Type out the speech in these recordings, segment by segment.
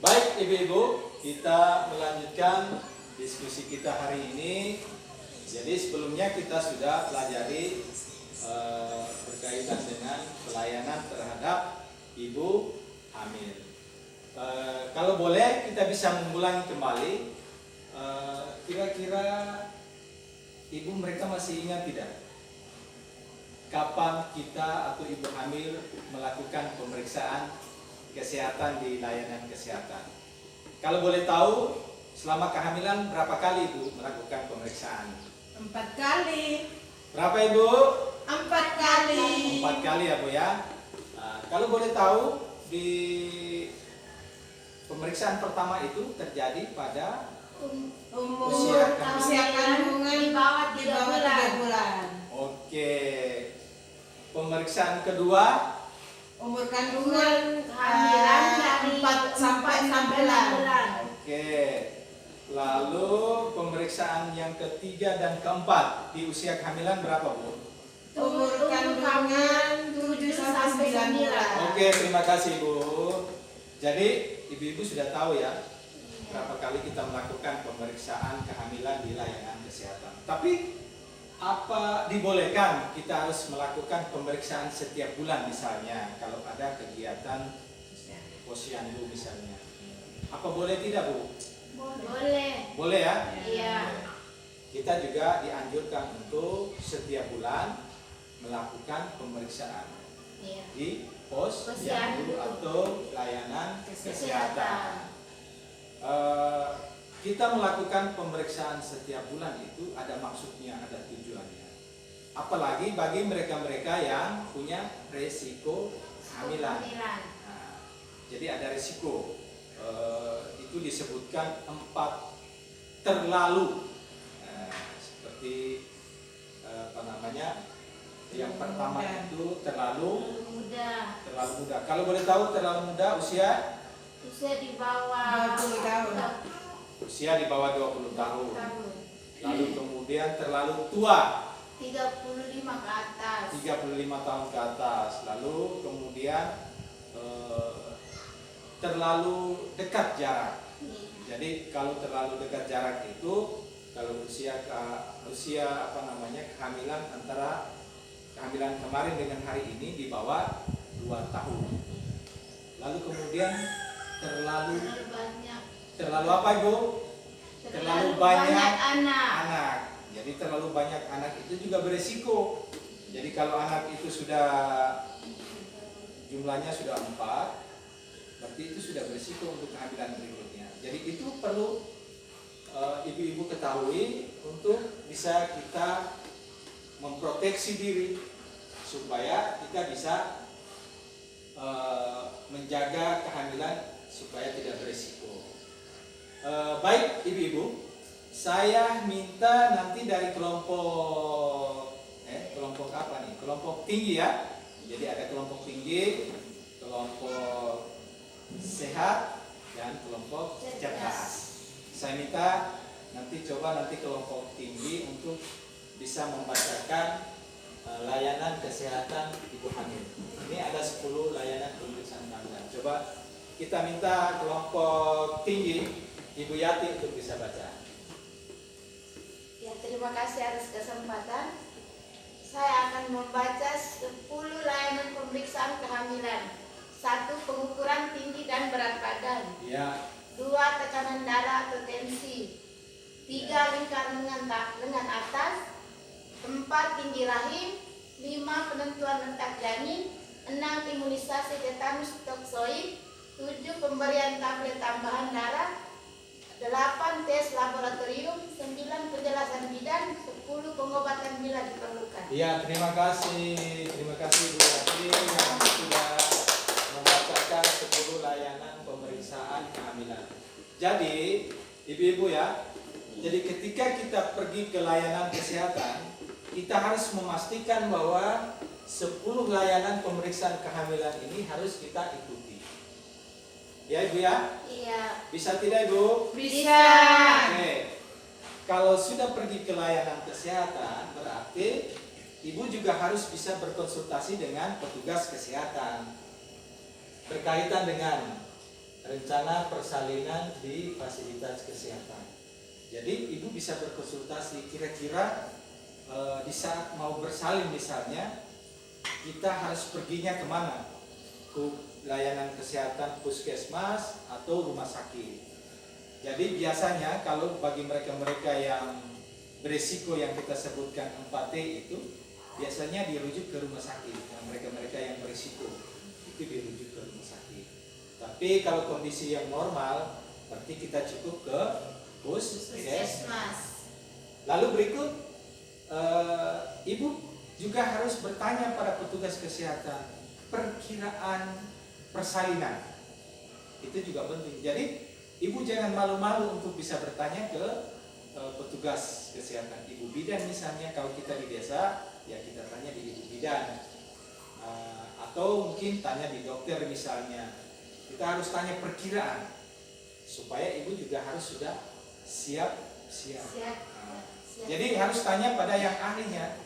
Baik Ibu-Ibu, kita melanjutkan diskusi kita hari ini. Jadi sebelumnya kita sudah pelajari berkaitan dengan pelayanan terhadap ibu hamil. Kalau boleh kita bisa mengulangi kembali. Kira-kira ibu mereka masih ingat tidak? Kapan kita atau ibu hamil melakukan pemeriksaan kesehatan di layanan kesehatan? Kalau boleh tahu, selama kehamilan berapa kali ibu melakukan pemeriksaan? 4 kali. Berapa ibu? 4 kali. 4 kali ya bu ya. Nah, kalau boleh tahu, di pemeriksaan pertama itu terjadi pada Umur Usia kandungan di bawah 3 bulan. Oke. Pemeriksaan kedua Umur kandungan kehamilan dari 4 sampai 6 bulan. Oke. Lalu pemeriksaan yang ketiga dan keempat di usia kehamilan berapa bu? Umur kandungan 7 sampai 9 bulan. Oke, terima kasih bu. Jadi ibu-ibu sudah tahu ya berapa kali kita melakukan pemeriksaan kehamilan di layanan kesehatan. Tapi apa dibolehkan kita harus melakukan pemeriksaan setiap bulan misalnya kalau ada kegiatan posyandu misalnya? Apa boleh tidak bu? Boleh. Boleh ya? Iya. Kita juga dianjurkan untuk setiap bulan melakukan pemeriksaan Iya. di posyandu atau layanan kesehatan. Kita melakukan pemeriksaan setiap bulan itu ada maksudnya, ada tujuannya. Apalagi bagi mereka-mereka yang punya resiko kehamilan. Nah, jadi ada resiko. Itu disebutkan 4 terlalu. Seperti apa namanya? Yang pertama itu terlalu muda. Kalau boleh tahu terlalu muda usia Di bawah 20 tahun. usia di bawah 20 tahun. Lalu kemudian terlalu tua 35 ke atas. 35 tahun ke atas. Lalu kemudian terlalu dekat jarak. Jadi kalau terlalu dekat jarak itu kalau usia kehamilan antara kehamilan kemarin dengan hari ini di bawah 2 tahun. Lalu kemudian terlalu apa ibu? Terlalu banyak anak. Jadi terlalu banyak anak itu juga beresiko. Jadi kalau anak itu sudah jumlahnya sudah 4, berarti itu sudah beresiko untuk kehamilan berikutnya. Jadi itu perlu ibu-ibu ketahui untuk bisa kita memproteksi diri supaya kita bisa menjaga kehamilan supaya tidak beresiko. Baik ibu-ibu, saya minta nanti dari kelompok apa nih? Kelompok tinggi ya. Jadi ada kelompok tinggi, kelompok sehat, dan kelompok cerdas. Saya minta nanti kelompok tinggi untuk bisa membacakan layanan kesehatan ibu hamil. Ini ada 10 layanan pemeriksaan kehamilan. Coba kita minta kelompok tinggi Ibu Yati untuk bisa baca. Ya, terima kasih atas kesempatan. Saya akan membaca 10 layanan pemeriksaan kehamilan. 1. Pengukuran tinggi dan berat badan. Ya. 2. Tekanan darah atau tensi. 3. Lingkar lengan atas. 4. Tinggi rahim. 5. Penentuan letak janin. 6. Imunisasi tetanus toksoid. 7. Pemberian tablet tambahan darah. 8. Tes laboratorium. 9. Penjelasan bidan. 10. Pengobatan bila diperlukan. Iya, terima kasih Ibu Yati yang sudah membacakan 10 layanan pemeriksaan kehamilan. Jadi, ibu-ibu ya, jadi ketika kita pergi ke layanan kesehatan, kita harus memastikan bahwa 10 layanan pemeriksaan kehamilan ini harus kita ikuti. Ya Ibu ya? Iya. Bisa tidak Ibu? Bisa. Oke. Kalau sudah pergi ke layanan kesehatan, berarti Ibu juga harus bisa berkonsultasi dengan petugas kesehatan berkaitan dengan rencana persalinan di fasilitas kesehatan. Jadi ibu bisa berkonsultasi kira-kira di saat mau bersalin misalnya kita harus perginya kemana, ke layanan kesehatan puskesmas atau rumah sakit. Jadi biasanya kalau bagi mereka-mereka yang berisiko yang kita sebutkan 4T itu biasanya dirujuk ke rumah sakit. Nah, mereka-mereka yang berisiko itu dirujuk ke rumah sakit. Tapi kalau kondisi yang normal berarti kita cukup ke puskesmas. Lalu berikut ibu juga harus bertanya pada petugas kesehatan perkiraan persalinan. Itu juga penting. Jadi ibu jangan malu-malu untuk bisa bertanya ke petugas kesehatan. Ibu bidan misalnya, kalau kita di desa ya kita tanya di ibu bidan, atau mungkin tanya di dokter misalnya. Kita harus tanya perkiraan supaya ibu juga harus sudah siap. Jadi harus tanya pada yang ahlinya.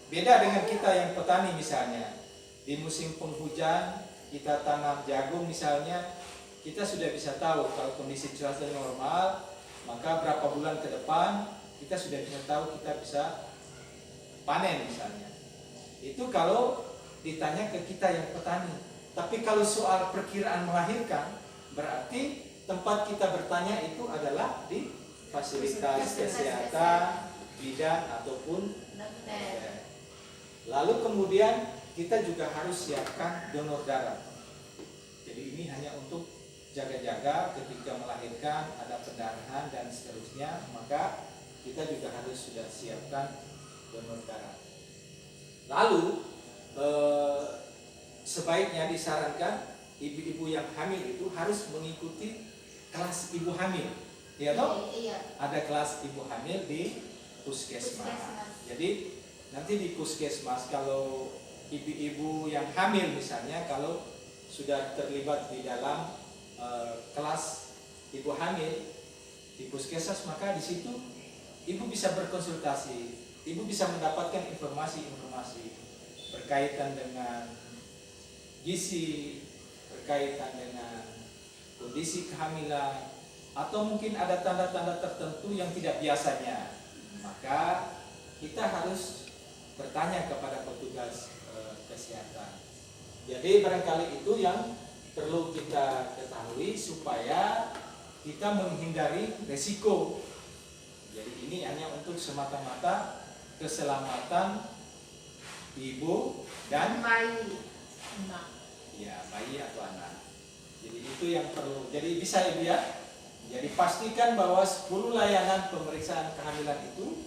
Beda dengan kita yang petani misalnya. Di musim penghujan kita tanam jagung misalnya, kita sudah bisa tahu kalau kondisi cuaca normal, maka berapa bulan ke depan kita sudah bisa tahu kita bisa panen misalnya. Itu kalau ditanya ke kita yang petani. Tapi kalau soal perkiraan melahirkan, berarti tempat kita bertanya itu adalah di fasilitas kesehatan, bidan ataupun dokter. Lalu kemudian kita juga harus siapkan donor darah. Jadi ini hanya untuk jaga-jaga ketika melahirkan ada pendarahan dan seterusnya, maka kita juga harus sudah siapkan donor darah. Lalu sebaiknya disarankan ibu-ibu yang hamil itu harus mengikuti kelas ibu hamil, ya toh? Iya. Ada kelas ibu hamil di puskesmas. Jadi nanti di puskesmas kalau ibu-ibu yang hamil misalnya kalau sudah terlibat di dalam kelas ibu hamil di puskesmas, maka di situ ibu bisa berkonsultasi, ibu bisa mendapatkan informasi-informasi berkaitan dengan gizi, berkaitan dengan kondisi kehamilan, atau mungkin ada tanda-tanda tertentu yang tidak biasanya, maka kita harus bertanya kepada petugas kesehatan. Jadi barangkali itu yang perlu kita ketahui supaya kita menghindari resiko. Jadi ini hanya untuk semata-mata keselamatan ibu dan bayi. Ya, bayi atau anak. Jadi itu yang perlu. Jadi bisa ibu ya. Jadi pastikan bahwa 10 layanan pemeriksaan kehamilan itu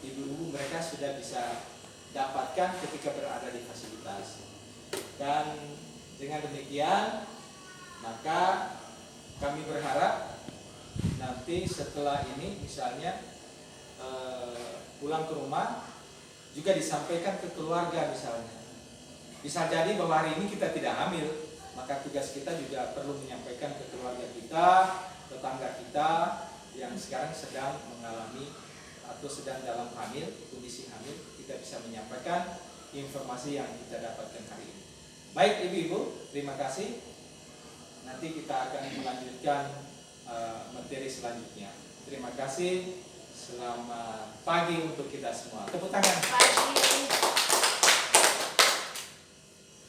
ibu-ibu mereka sudah bisa dapatkan ketika berada di fasilitas. Dan dengan demikian maka kami berharap nanti setelah ini misalnya pulang ke rumah juga disampaikan ke keluarga misalnya. Bisa jadi bahwa hari ini kita tidak hamil, maka tugas kita juga perlu menyampaikan ke keluarga kita, tetangga kita yang sekarang sedang mengalami atau sedang dalam hamil, kondisi hamil, kita bisa menyampaikan informasi yang kita dapatkan hari ini. Baik ibu-ibu, terima kasih. Nanti kita akan melanjutkan materi selanjutnya. Terima kasih. Selamat pagi untuk kita semua. Tepuk tangan. Pagi.